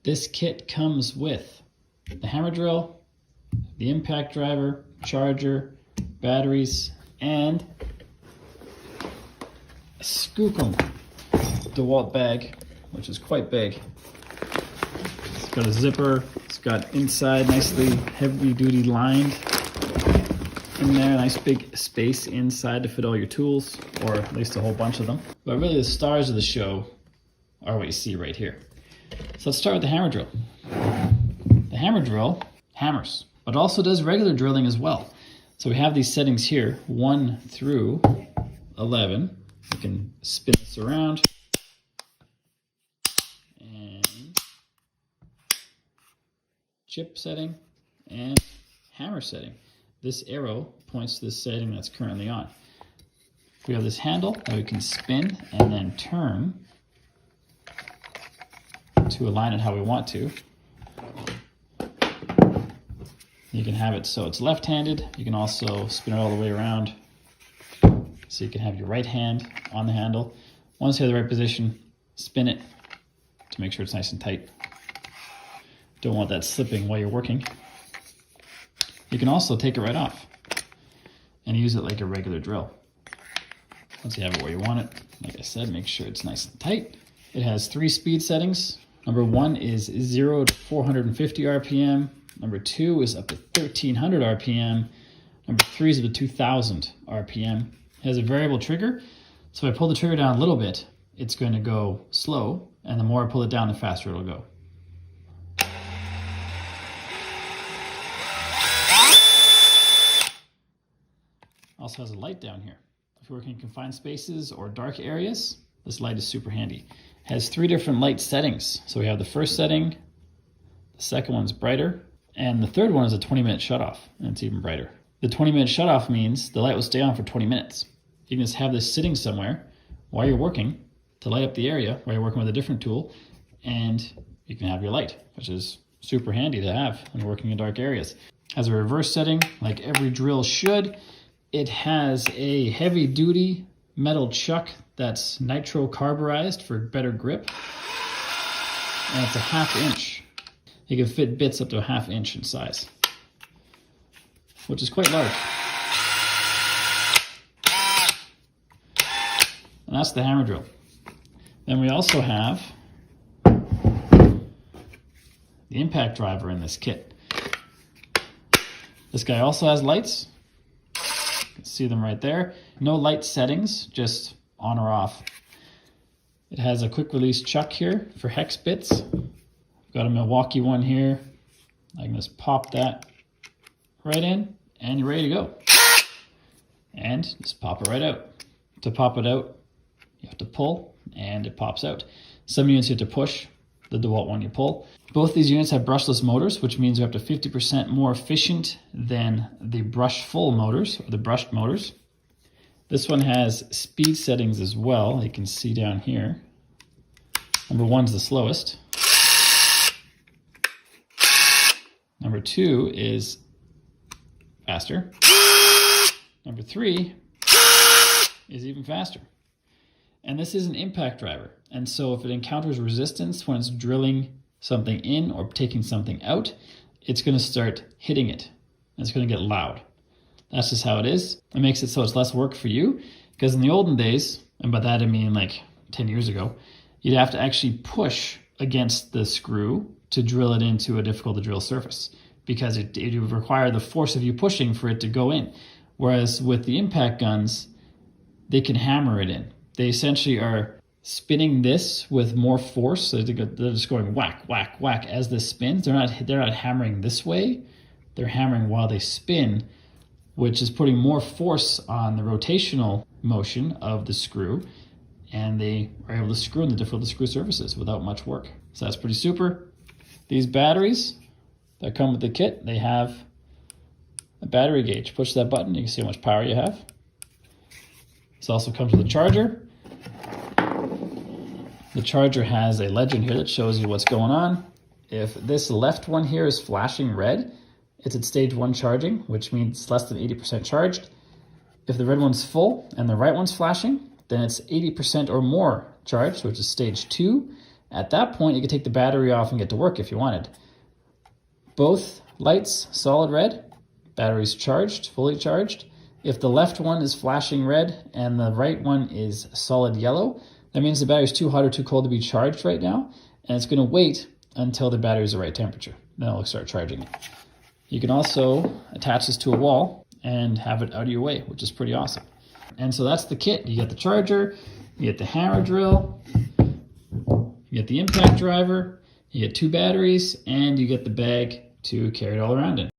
This kit comes with the hammer drill, the impact driver, charger, batteries, and a skookum DEWALT bag, which is quite big. It's got a zipper, it's got inside nicely heavy duty lined in there, nice big space inside to fit all your tools, or at least a whole bunch of them. But really the stars of the show are what you see right here. So let's start with the hammer drill. The hammer drill hammers, but also does regular drilling as well. So we have these settings here, 1 through 11. You can spin this around. And chip setting and hammer setting. This arrow points to the setting that's currently on. We have this handle that we can spin and then turn to align it how we want to. You can have it so it's left-handed. You can also spin it all the way around so you can have your right hand on the handle. Once you have the right position, spin it to make sure it's nice and tight. Don't want that slipping while you're working. You can also take it right off and use it like a regular drill. Once you have it where you want it, like I said, make sure it's nice and tight. It has 3 speed settings. Number 1 is 0 to 450 RPM. Number 2 is up to 1300 RPM. Number 3 is up to 2000 RPM. It has a variable trigger. So if I pull the trigger down a little bit, it's going to go slow. And the more I pull it down, the faster it'll go. Also has a light down here. If you're working in confined spaces or dark areas, this light is super handy. It has 3 different light settings. So we have the first setting, the second one's brighter, and the third one is a 20-minute shutoff, and it's even brighter. The 20-minute shutoff means the light will stay on for 20 minutes. You can just have this sitting somewhere while you're working to light up the area while you're working with a different tool, and you can have your light, which is super handy to have when you're working in dark areas. It has a reverse setting, like every drill should. It has a heavy-duty metal chuck that's nitro carburized for better grip, and it's a 1/2 inch. You can fit bits up to a 1/2 inch in size, which is quite large. And that's the hammer drill. Then we also have the impact driver in this kit. This guy also has lights. You can see them right there. No light settings, just on or off. It has a quick release chuck here for hex bits. I've got a Milwaukee one here. I can just pop that right in and you're ready to go. And just pop it right out. To pop it out, you have to pull and it pops out. Some units you have to push, the DEWALT one you pull. Both these units have brushless motors, which means they're up to 50% more efficient than the brush full motors, or the brushed motors. This one has speed settings as well. You can see down here. Number 1's the slowest. Number 2 is faster. Number 3 is even faster. And this is an impact driver. And so if it encounters resistance when it's drilling something in or taking something out, it's going to start hitting it. And it's going to get loud. That's just how it is. It makes it so it's less work for you. Because in the olden days, and by that I mean like 10 years ago, you'd have to actually push against the screw to drill it into a difficult to drill surface. Because it would require the force of you pushing for it to go in. Whereas with the impact guns, they can hammer it in. They essentially are spinning this with more force. So they're just going whack, whack, whack as this spins. They're not hammering this way. They're hammering while they spin, which is putting more force on the rotational motion of the screw. And they are able to screw in the difficult to screw surfaces without much work. So that's pretty super. These batteries that come with the kit, they have a battery gauge. Push that button, you can see how much power you have. This also comes with a charger. The charger has a legend here that shows you what's going on. If this left one here is flashing red, it's at stage 1 charging, which means it's less than 80% charged. If the red one's full and the right one's flashing, then it's 80% or more charged, which is stage 2. At that point, you could take the battery off and get to work if you wanted. Both lights solid red, battery's charged, fully charged. If the left one is flashing red and the right one is solid yellow, that means the battery's too hot or too cold to be charged right now, and it's going to wait until the battery's the right temperature. Then it'll start charging it. You can also attach this to a wall and have it out of your way, which is pretty awesome. And so that's the kit. You get the charger, you get the hammer drill, you get the impact driver, you get 2 batteries, and you get the bag to carry it all around in.